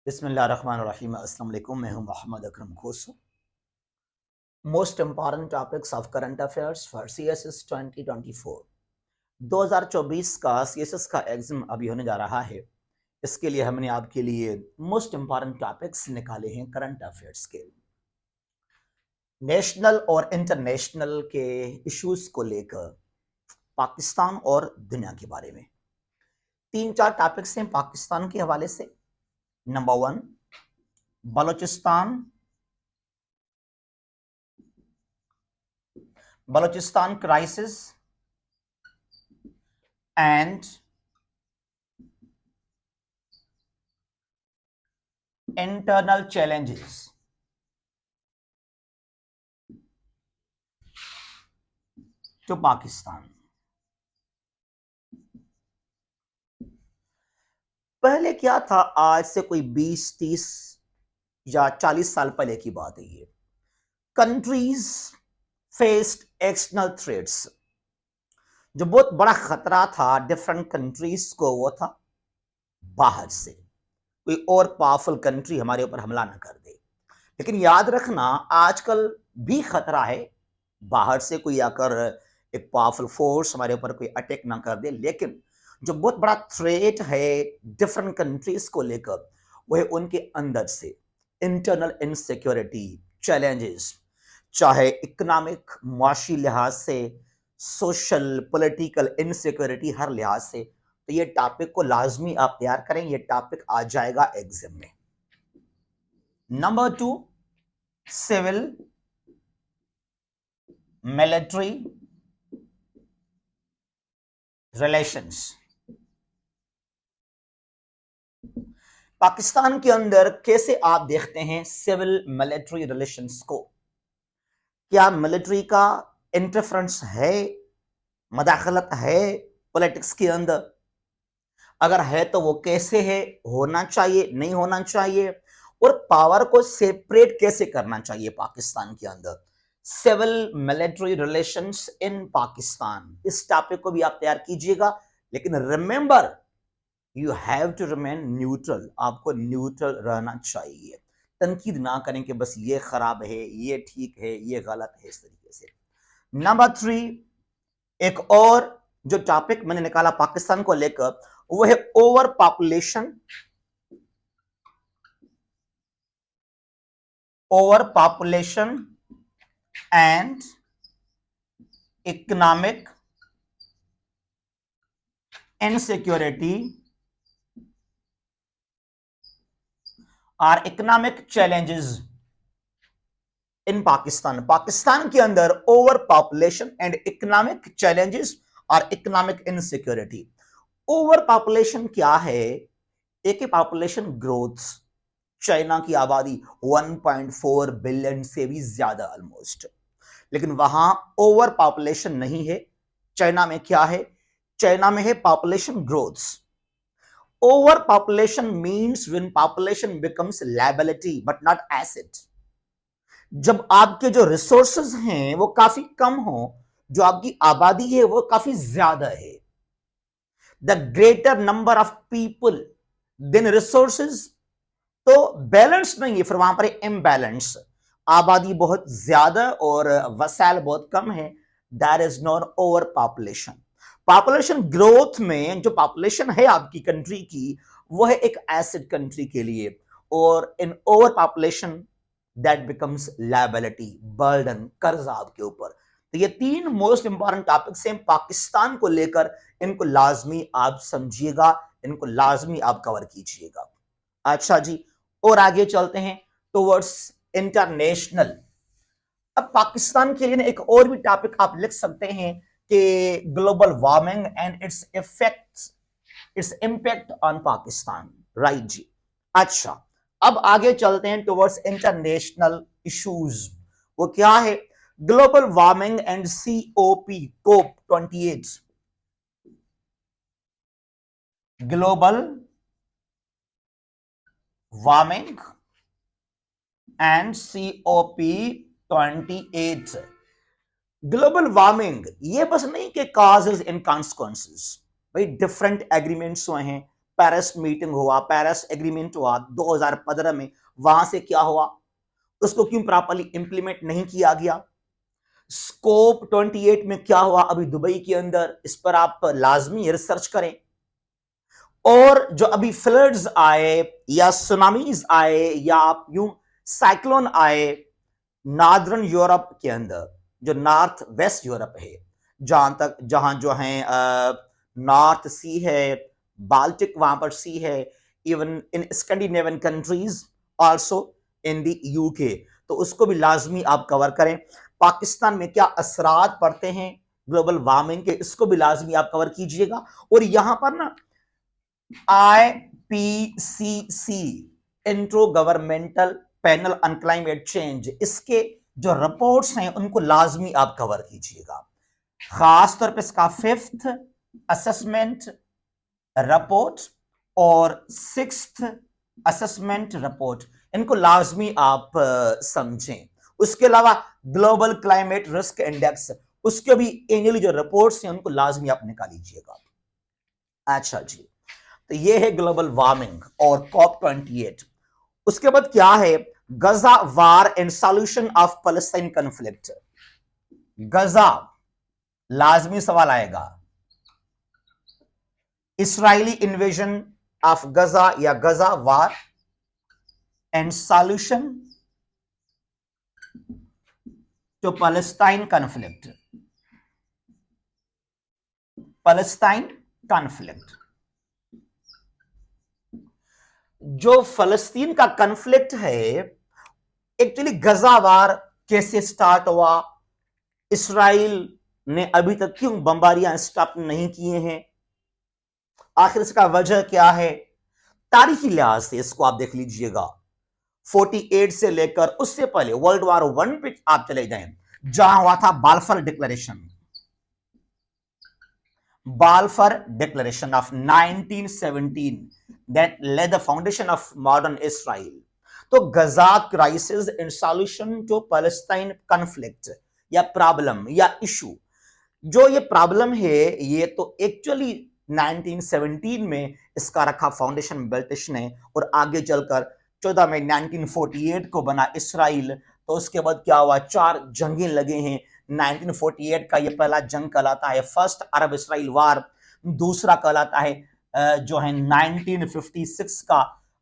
बिस्मिल्लाहिर्रहमानिर्रहीम। अस्सलाम वालेकुम। मैं हूं Mohammad Akram Khosu. Most important topics of current affairs for CSS 2024। 2024 का सीएसएस का एग्जाम अभी होने जा रहा है। इसके लिए हमने आपके लिए मोस्ट इम्पॉर्टेंट टॉपिक्स निकाले हैं करंट अफेयर्स के, नेशनल और इंटरनेशनल के इश्यूज को लेकर, पाकिस्तान और दुनिया के बारे में। 3-4 टॉपिक्स हैं पाकिस्तान के हवाले से। Number 1, Balochistan crisis and internal challenges to Pakistan. पहले क्या था, आज से कोई 20-30 या 40 साल पहले की बात है ये। Countries faced external threats. जो बहुत बड़ा खतरा था डिफरेंट कंट्रीज को, वो था बाहर से कोई और पावरफुल कंट्री हमारे ऊपर हमला न कर दे। लेकिन याद रखना, आजकल भी खतरा है बाहर से कोई आकर एक पावरफुल फोर्स हमारे ऊपर कोई अटैक ना कर दे। लेकिन जो बहुत बड़ा थ्रेट है डिफरेंट कंट्रीज को लेकर, वो है उनके अंदर से इंटरनल इनसिक्योरिटी चैलेंजेस, चाहे इकोनॉमिक मुआशी लिहाज से, सोशल पॉलिटिकल इनसिक्योरिटी, हर लिहाज से। तो ये टॉपिक को लाजमी आप तैयार करें, ये टॉपिक आ जाएगा एग्जाम में। Number 2, civil military relations. Pakistan के अंदर कैसे आप देखते हैं सिविल मिलिट्री रिलेशंस को? क्या मिलिट्री का इंटरफेरेंस है, मदाखलत है पॉलिटिक्स के अंदर? अगर है तो वो कैसे है, होना चाहिए, नहीं होना चाहिए, और पावर को सेपरेट कैसे करना चाहिए पाकिस्तान के अंदर? Civil military relations in Pakistan, इस टॉपिक को भी आप तैयार कीजिएगा। लेकिन remember, you have to remain neutral. आपको न्यूट्रल रहना चाहिए, तनकीद ना करें कि बस ये खराब है, ये ठीक है, ये गलत है, इस तरीके से। नंबर 3, एक और जो टॉपिक मैंने निकाला पाकिस्तान को लेकर, वो है over population, and economic insecurity और economic challenges in Pakistan. Pakistan के अंदर over population and economic challenges और इकोनॉमिक इनसिक्योरिटी। ओवर पॉपुलेशन क्या है? एक पॉपुलेशन ग्रोथ, चाइना की आबादी 1.4 बिलियन से भी ज्यादा ऑलमोस्ट, लेकिन वहां ओवर पॉपुलेशन नहीं है। चाइना में क्या है? चाइना में है population growth. Over population means when population becomes liability but not asset. जब आपके जो रिसोर्सेज हैं वो काफी कम हो, जो आपकी आबादी है वो काफी ज्यादा है, the greater number of people than resources, तो बैलेंस नहीं है, फिर वहां पर इम्बैलेंस। आबादी बहुत ज्यादा और वसाइल बहुत कम है, that is non over population. Population growth में जो पॉपुलेशन है आपकी कंट्री की, वो है एक एसिड कंट्री के लिए, और इन over population that becomes liability, burden, कर्ज आपके ऊपर। तो ये 3 मोस्ट इंपॉर्टेंट टॉपिक्स हैं पाकिस्तान को लेकर, इनको लाजमी आप समझिएगा, इनको लाजमी आप कवर कीजिएगा। अच्छा जी, और आगे चलते हैं टुवर्ड्स इंटरनेशनल। अब पाकिस्तान के लिए एक और भी टॉपिक आप लिख सकते हैं कि global warming and its effects, its impact on Pakistan. Right जी। अच्छा, अब आगे चलते हैं टुवर्ड्स इंटरनेशनल इश्यूज। वो क्या है? Global warming and COP, cope 28, global warming and COP 28। Global warming ये बस नहीं कि कॉजेज एंड कॉन्सिक्वेंसेस, भाई डिफरेंट एग्रीमेंट्स हुए हैं, पेरिस मीटिंग हुआ, पेरिस एग्रीमेंट हुआ 2015 में, वहां से क्या हुआ, उसको क्यों प्रॉपर्ली इंप्लीमेंट नहीं किया गया। स्कोप 28 में क्या हुआ अभी दुबई के अंदर, इस पर आप लाजमी रिसर्च करें। और जो अभी फ्लड्स आए या सुनामीज आए या आप यूं साइक्लोन आए नॉर्दर्न यूरोप के अंदर, जो नॉर्थ वेस्ट यूरोप है, जहां जो है नॉर्थ सी है, बाल्टिक वहां पर सी है, even in Scandinavian countries, also in the UK, तो उसको भी लाजमी आप कवर करें। पाकिस्तान में क्या असरात पड़ते हैं ग्लोबल वार्मिंग के, इसको भी लाजमी आप कवर कीजिएगा। और यहां पर ना IPCC intro governmental panel on climate change, इसके जो रिपोर्ट्स हैं उनको लाजमी आप कवर कीजिएगा। खास तौर पे इसका 5th असेसमेंट रिपोर्ट और 6th असेसमेंट रिपोर्ट, इनको लाजमी आप समझें। उसके अलावा ग्लोबल क्लाइमेट रिस्क इंडेक्स, उसके भी एनुअली जो रिपोर्ट्स हैं उनको लाजमी आप निकालीजिएगा। अच्छा जी, तो ये है ग्लोबल वार्मिंग और COP28। उसके बाद क्या है, Gaza war and solution of Palestine conflict. Gaza, लाजमी सवाल आएगा, इसराइली इन्वेजन ऑफ गजा या Gaza war and solution to Palestine conflict. Palestine conflict, जो फलस्तीन का कॉन्फ्लिक्ट है, एक्चुअली गजा वार कैसे स्टार्ट हुआ, इसराइल ने अभी तक क्यों बमबारियां स्टॉप नहीं किए हैं, आखिर इसका वजह क्या है, तारीखी लिहाज से इसको आप देख लीजिएगा। 48 से लेकर उससे पहले वर्ल्ड वॉर 1 पे आप चले जाएं, जहां हुआ था Balfour declaration, Balfour declaration of 1917 that led the foundation of modern Israel। तो Gaza crisis in solution to Palestine conflict या प्रॉब्लम या इशू, जो ये प्रॉब्लम है ये तो एक्चुअली 1917 में इसका रखा फाउंडेशन ब्रिटिश ने, और आगे चलकर 14 मई 1948 को बना इसराइल। तो उसके बाद क्या हुआ, 4 जंगें लगे हैं। 1948 का ये पहला जंग कहलाता है फर्स्ट अरब इसराइल वार, दूसरा कहलाता है जो है 1956 का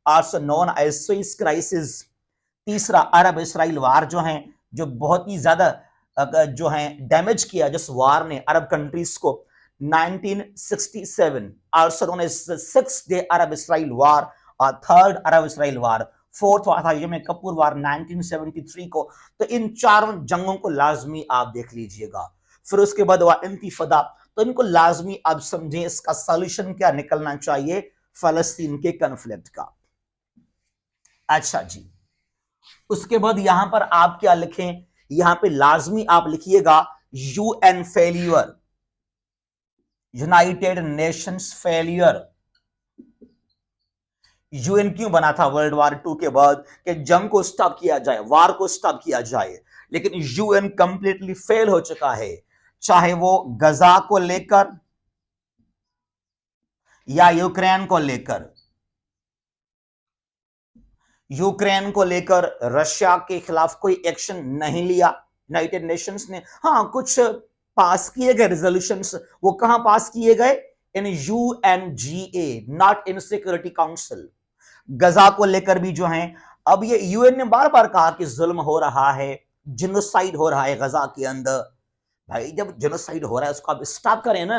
also known as Suez crisis, तीसरा अरब इसराइल वार जो है, जो बहुत ही ज्यादा जो है डैमेज किया जिस वार ने अरब कंट्रीज को, 1967 आल्सो नोन एज 6 डे अरब इसराइल वार, और थर्ड अरब इसराइल वार, फोर्थ हुआ था यम कपूर वार 1973 को। तो इन 4 जंगों को लाजमी आप देख लीजिएगा। फिर उसके बाद हुआ इंतिफादा, तो इनको लाजमी आप समझें, इसका सॉल्यूशन क्या निकलना चाहिए फलस्तीन के कॉन्फ्लिक्ट का। अच्छा जी, उसके बाद यहां पर आप क्या लिखें, यहां पे लाजमी आप लिखिएगा UN failure, United Nations failure. UN क्यों बना था वर्ल्ड वॉर 2 के बाद, कि जंग को स्टॉप किया जाए, वार को स्टॉप किया जाए, लेकिन UN कंप्लीटली फेल हो चुका है, चाहे वो गजा को लेकर या यूक्रेन को लेकर। यूक्रेन को लेकर रशिया के खिलाफ कोई एक्शन नहीं लिया यूनाइटेड नेशंस ने। हाँ, कुछ पास किए गए रेजोल्यूशंस, वो कहां पास किए गए, in UNGA, not in security council. Gaza को लेकर भी जो है, अब ये UN ने बार बार कहा कि जुल्म हो रहा है, जिनोसाइड हो रहा है गजा के अंदर। भाई जब जिनोसाइड हो रहा है उसको आप स्टॉप करें ना,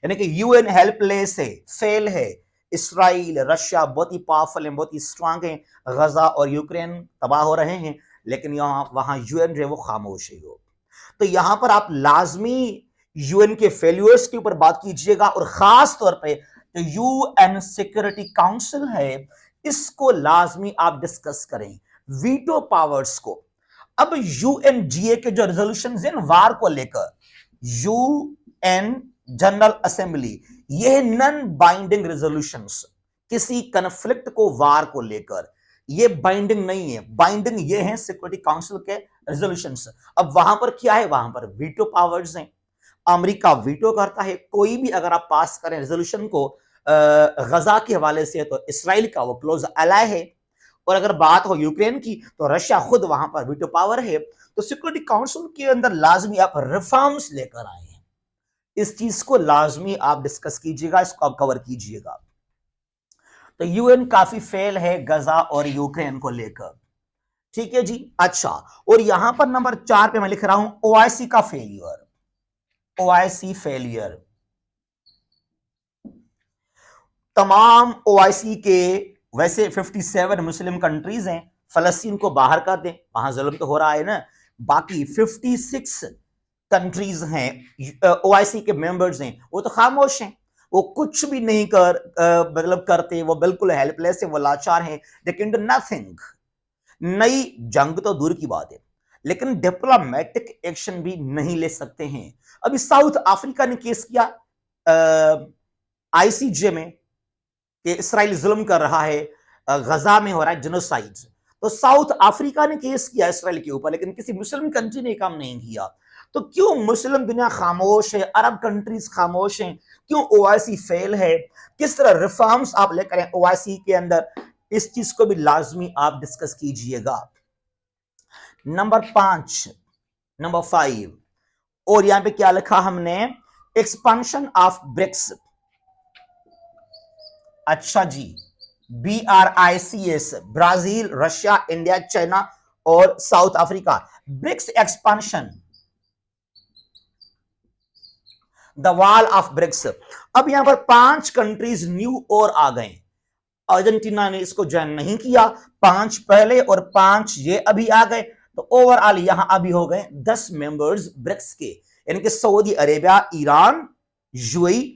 यानी कि UN हेल्पलेस है, फेल है। इसराइल रशिया बहुत ही पावरफुल है, बहुत ही स्ट्रांग है, गजा और यूक्रेन तबाह हो रहे हैं, लेकिन यहाँ वहां UN जो है वो खामोश है। तो यहां पर आप लाजमी UN के फेल्यूर्स के ऊपर बात कीजिएगा, और खास तौर पे जो UN सिक्योरिटी काउंसिल है इसको लाजमी आप डिस्कस करें, वीटो पावर्स को। अब UNGA के जो रेजोल्यूशन है वार को लेकर, UN जनरल असेंबली, ये नॉन बाइंडिंग रेजोल्यूशंस, किसी कन्फ्लिक्ट को वार को लेकर ये बाइंडिंग नहीं है, बाइंडिंग ये है सिक्योरिटी काउंसिल के रेजोल्यूशंस। अब वहां पर क्या है, वहां पर वीटो पावर्स हैं, अमेरिका वीटो करता है, कोई भी अगर आप पास करें रेजोल्यूशन को गजा के हवाले से तो इसराइल का वो क्लोज अलाय है, और अगर बात हो यूक्रेन की तो रशिया खुद वहां पर वीटो पावर है। तो सिक्योरिटी काउंसिल के अंदर लाजमी आप रिफॉर्म्स लेकर आए हैं, इस चीज को लाजमी आप डिस्कस कीजिएगा, इसको आप कवर कीजिएगा। तो यूएन काफी फेल है गजा और यूक्रेन को लेकर, ठीक है जी। अच्छा, और यहां पर नंबर 4 पे मैं लिख रहा हूं ओआईसी का फेलियर, ओआईसी फेलियर। तमाम ओआईसी के वैसे 57 मुस्लिम कंट्रीज हैं, फलस्तीन को बाहर कर दें, वहां जुल्म तो हो रहा है ना, बाकी 56 कंट्रीज हैं ओआईसी के मेंबर्स हैं, वो तो खामोश हैं, वो कुछ भी नहीं मतलब करते, वो बिल्कुल हेल्पलेस है, वो लाचार हैं, दे कैन डू नथिंग। नई जंग तो दूर की बात है, लेकिन डिप्लोमेटिक एक्शन भी नहीं ले सकते हैं। अभी साउथ अफ्रीका ने केस किया आईसीजे में कि इसराइल जुल्म कर रहा है, गजा में हो रहा है जेनोसाइड, तो साउथ अफ्रीका ने केस किया इसराइल के ऊपर, लेकिन किसी मुस्लिम कंट्री ने काम नहीं किया। तो क्यों मुस्लिम दुनिया खामोश है, अरब कंट्रीज खामोश हैं, क्यों ओआईसी फेल है, किस तरह रिफॉर्म्स आप लेकर आए ओआईसी के अंदर, इस चीज को भी लाजमी आप डिस्कस कीजिएगा। नंबर 5, नंबर 5, और यहां पे क्या लिखा हमने, एक्सपांशन ऑफ ब्रिक्स। अच्छा जी, BRICS, Brazil, Russia, India, China और South Africa, BRICS expansion, the wall of BRICS. अब यहां पर 5 कंट्रीज न्यू और आ गए, अर्जेंटीना ने इसको ज्वाइन नहीं किया, 5 पहले और 5 ये अभी आ गए, तो ओवरऑल यहां अभी हो गए 10 मेंबर्स ब्रिक्स के, यानी कि Saudi Arabia, Iran, UAE,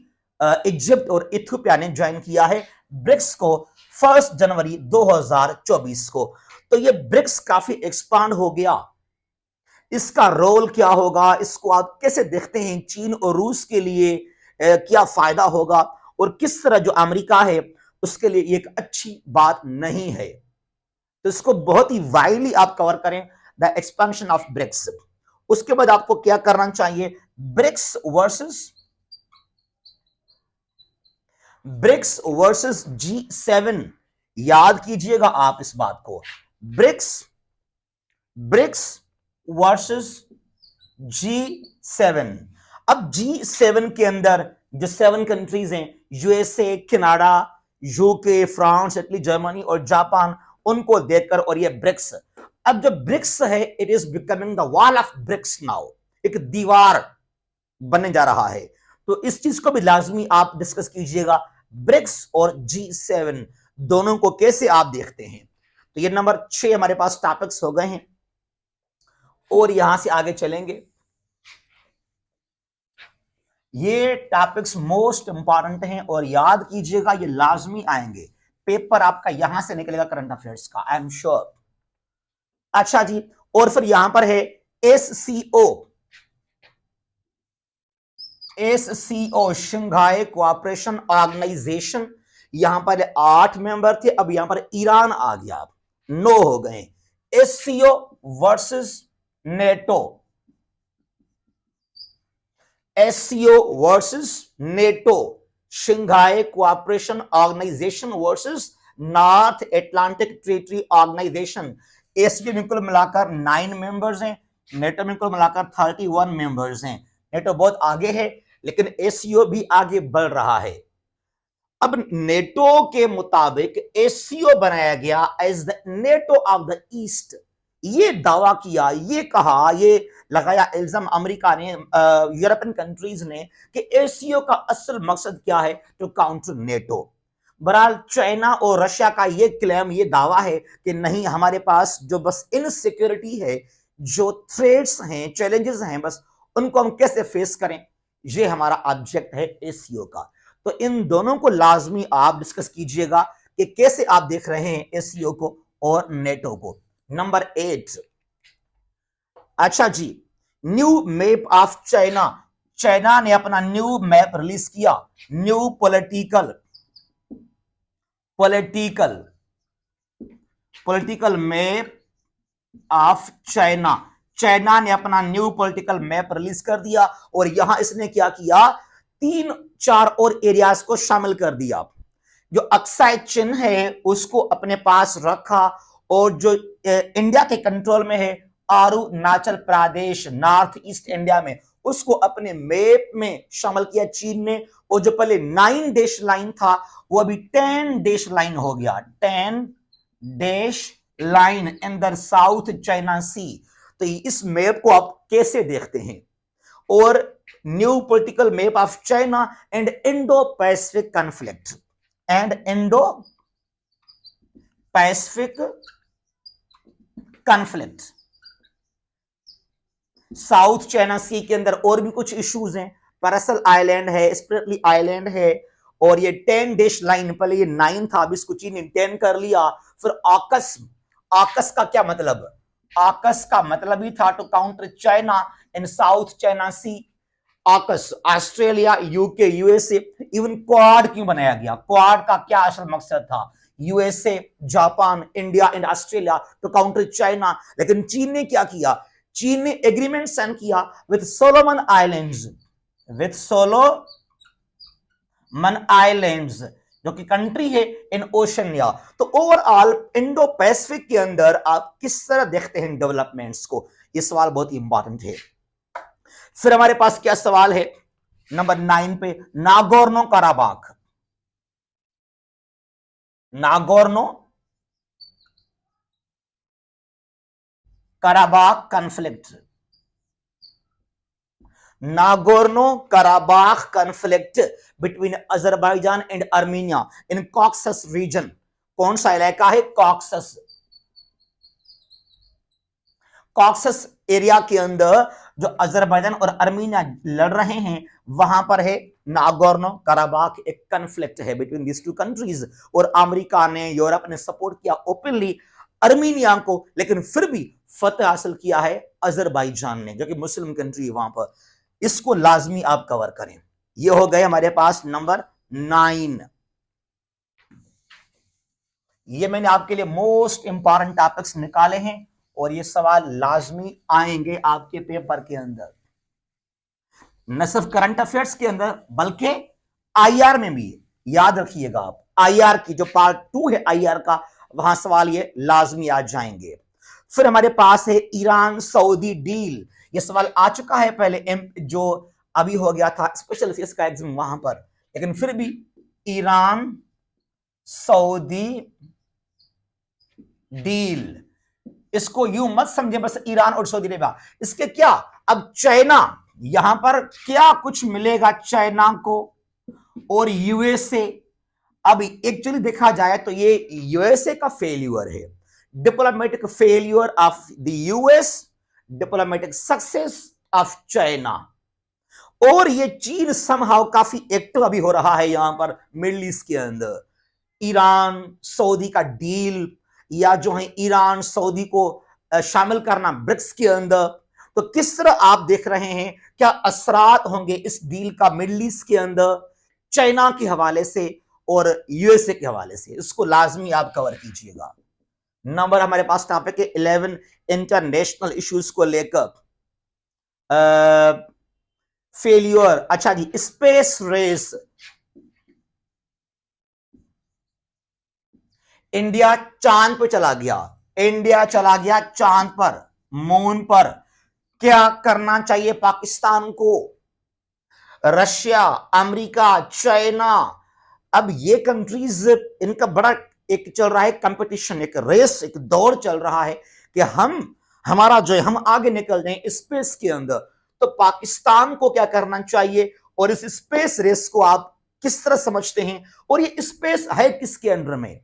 Egypt और इथियोपिया ने ज्वाइन किया है ब्रिक्स को 1 जनवरी 2024 को। तो ये ब्रिक्स काफी एक्सपांड हो गया, इसका रोल क्या होगा, इसको आप कैसे देखते हैं, चीन और रूस के लिए क्या फायदा होगा, और किस तरह जो अमेरिका है उसके लिए एक अच्छी बात नहीं है। तो इसको बहुत ही वाइडली आप कवर करें, द एक्सपेंशन ऑफ ब्रिक्स। उसके बाद आपको क्या करना चाहिए, ब्रिक्स वर्सेस G7, याद कीजिएगा आप इस बात को, ब्रिक्स वर्सेस G7। अब G7 के अंदर जो 7 कंट्रीज हैं, USA, Canada, UK, France, Italy, Germany और जापान, उनको देखकर, और ये ब्रिक्स, अब जो ब्रिक्स है it is becoming the wall of BRICS now, एक दीवार बनने जा रहा है। तो इस चीज को भी लाजमी आप डिस्कस कीजिएगा, ब्रिक्स और G7 दोनों को कैसे आप देखते हैं। तो ये नंबर 6 हमारे पास टॉपिक्स हो गए हैं, और यहां से आगे चलेंगे। ये टॉपिक्स मोस्ट इंपॉर्टेंट हैं और याद कीजिएगा, ये लाजमी आएंगे, पेपर आपका यहां से निकलेगा करंट अफेयर्स का, आई एम श्योर। अच्छा जी, और फिर यहां पर है एससीओ, शंघाई कोऑपरेशन ऑर्गेनाइजेशन, यहां पर 8 मेंबर थे, अब यहां पर ईरान आ गया, 9 हो गए। SCO versus NATO, SCO versus NATO, Shanghai cooperation organization versus north Atlantic treaty organization. SCO में कुल मिलाकर 9 मेंबर्स हैं, नेटो में कुल मिलाकर 31 मेंबर्स हैं। नेटो बहुत आगे है, लेकिन एससीओ भी आगे बढ़ रहा है। अब नेटो के मुताबिक एससीओ बनाया गया as the NATO of the east, ये दावा किया, ये कहा, ये लगाया इल्जाम अमेरिका ने, यूरोपियन कंट्रीज ने, कि एससीओ का असल मकसद क्या है, टू काउंटर नेटो। बहरहाल चाइना और रशिया का ये क्लेम, ये दावा है कि नहीं, हमारे पास जो बस इनसिक्योरिटी है, जो थ्रेट्स हैं, चैलेंजेस हैं, बस उनको हम कैसे फेस करें, ये हमारा ऑब्जेक्ट है एससीओ का। तो इन दोनों को लाजमी आप डिस्कस कीजिएगा कि कैसे आप देख रहे हैं एससीओ को और नेटो को। नंबर 8, अच्छा जी, new map of China, China ने अपना न्यू मैप रिलीज किया, new political map of China, China ने अपना न्यू पॉलिटिकल मैप रिलीज कर दिया, और यहां इसने क्या किया, तीन चार और एरियाज को शामिल कर दिया। जो अक्साई चिन्ह है उसको अपने पास रखा, और जो इंडिया के कंट्रोल में है Arunachal Pradesh north east India में, उसको अपने मैप में शामिल किया चीन ने। और जो पहले 9 डैश लाइन था वो अभी 10 डैश लाइन हो गया, 10 dash line in the South China Sea. तो इस मैप को आप कैसे देखते हैं? और new political map of China and Indo Pacific conflict and Indo Pacific conflict. South China Sea के अंदर और भी कुछ इश्यूज हैं, पैरासल आइलैंड है, स्प्रिटली आइलैंड है, और ये 10 डैश लाइन, पहले ये 9 था, अभी इसको चीन ने 10 कर लिया। फिर आकस, आकस का क्या मतलब? आकस का मतलब ही था to counter China in South China Sea. AUKUS Australia, UK, USA, even Quad क्यों बनाया गया? क्वाड का क्या असल मकसद था? USA, Japan, India and Australia to counter China. लेकिन चीन ने क्या किया? चीन ने एग्रीमेंट साइन किया with Solomon Islands, with Solomon Islands जो कि कंट्री है इन ओशनिया। तो ओवरऑल इंडो पैसिफिक के अंदर आप किस तरह देखते हैं डेवलपमेंट्स को? यह सवाल बहुत इंपॉर्टेंट है। फिर हमारे पास क्या सवाल है नंबर 9 पे? Nagorno Karabakh, Nagorno Karabakh conflict, Nagorno Karabakh conflict between Azerbaijan and Armenia in Caucasus region. कौन सा इलाका है? कॉक्सस। कॉक्सस एरिया के अंदर जो अजरबैजान और आर्मेनिया लड़ रहे हैं, वहां पर है नागोर्नो कराबाख, एक कॉन्फ्लिक्ट है बिटवीन दिस टू कंट्रीज। और अमेरिका ने, यूरोप ने सपोर्ट किया ओपनली आर्मेनिया को, लेकिन फिर भी फतह हासिल किया है अजरबैजान ने, जो कि मुस्लिम कंट्री है वहां पर। इसको लाजमी आप कवर करें। ये हो गए हमारे पास नंबर 9। ये मैंने आपके लिए मोस्ट इंपॉर्टेंट टॉपिक्स निकाले हैं, और ये सवाल लाजमी आएंगे आपके पेपर के अंदर, न सिर्फ करंट अफेयर्स के अंदर बल्कि आईआर में भी। याद रखिएगा आप, आईआर की जो पार्ट 2 है आईआर का, वहां सवाल ये लाजमी आ जाएंगे। फिर हमारे पास है ईरान सऊदी डील। ये सवाल आ चुका है पहले, जो अभी हो गया था स्पेशल फेस का एग्जाम वहां पर, लेकिन फिर भी ईरान सऊदी डील, इसको यूं मत समझे बस ईरान और सऊदी अरेबिया। इसके क्या, अब चाइना, यहां पर क्या कुछ मिलेगा चाइना को और यूएसए? अब एक्चुअली देखा जाए तो ये यूएसए का फेल्यूर है, diplomatic failure of the US, diplomatic success of China. और ये चीन समहाउ काफी एक्टिव अभी हो रहा है यहां पर मिडिल ईस्ट के अंदर। ईरान सऊदी का डील, या जो है ईरान सऊदी को शामिल करना ब्रिक्स के अंदर, तो किस तरह आप देख रहे हैं, क्या असरात होंगे इस डील का मिडिल ईस्ट के अंदर चाइना के हवाले से और यूएसए के हवाले से? इसको लाजमी आप कवर कीजिएगा। नंबर हमारे पास टॉपिक है 11, इंटरनेशनल इश्यूज को लेकर फेल्यूर। अच्छा जी, स्पेस रेस, इंडिया चांद पर चला गया, इंडिया चला गया चांद पर, मून पर। क्या करना चाहिए पाकिस्तान को? रशिया, अमेरिका, चाइना, अब ये कंट्रीज, इनका बड़ा एक चल रहा है कंपटीशन, एक रेस, एक दौड़ चल रहा है कि हमारा जो है हम आगे निकल जाएं स्पेस के अंदर। तो पाकिस्तान को क्या करना चाहिए, और इस स्पेस रेस को आप किस तरह समझते हैं? और ये स्पेस है किसके अंडर में?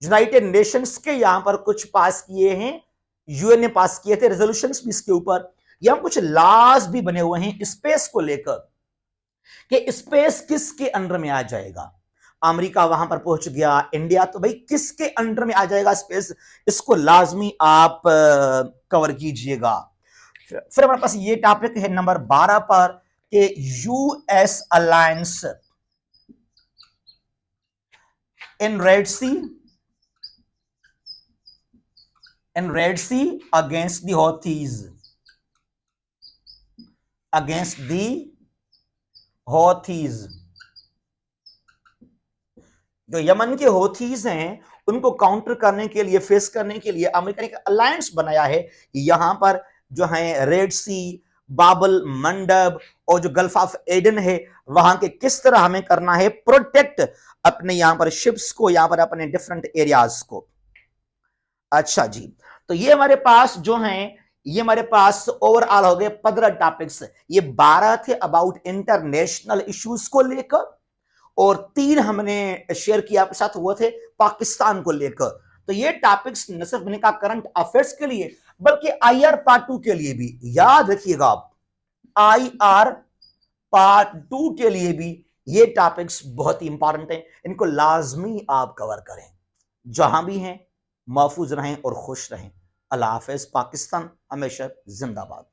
यूनाइटेड नेशंस के यहां पर कुछ पास किए हैं, यूएन ने पास किए थे रेजोल्यूशंस भी इसके ऊपर, यहां कुछ लॉज भी बने हुए हैं स्पेस को लेकर कि स्पेस किसके अंडर में आ जाएगा। अमेरिका वहां पर पहुंच गया, इंडिया, तो भाई किसके अंडर में आ जाएगा स्पेस? इसको लाजमी आप कवर कीजिएगा। फिर हमारे पास ये टॉपिक है नंबर 12 पर कि US alliance in Red Sea, in Red Sea against the Houthis, against the Houthis, जो यमन के हौथीज हैं, उनको काउंटर करने के लिए, फेस करने के लिए अमेरिका ने एक अलायंस बनाया है। यहां पर जो है रेड सी, बाबल मंडब और जो गल्फ ऑफ एडन है, वहां के किस तरह हमें करना है प्रोटेक्ट अपने यहां पर शिप्स को, यहां पर अपने डिफरेंट एरियाज को। अच्छा जी, तो ये हमारे पास जो हैं, ये हमारे पास ओवरऑल हो गए 15 टॉपिक्स। ये 12 थे अबाउट इंटरनेशनल इश्यूज को लेकर, और 3 हमने शेयर किया आपके साथ, वो थे पाकिस्तान को लेकर। तो ये टॉपिक्स न सिर्फ मैंने कहा करंट अफेयर्स के लिए, बल्कि आईआर पार्ट 2 के लिए भी, याद रखिएगा आप, आईआर पार्ट 2 के लिए भी ये टॉपिक्स बहुत ही इंपॉर्टेंट हैं। इनको लाजमी आप कवर करें। जहां भी हैं, महफूज रहें और खुश रहें। अल्लाह हाफिज। पाकिस्तान हमेशा जिंदाबाद।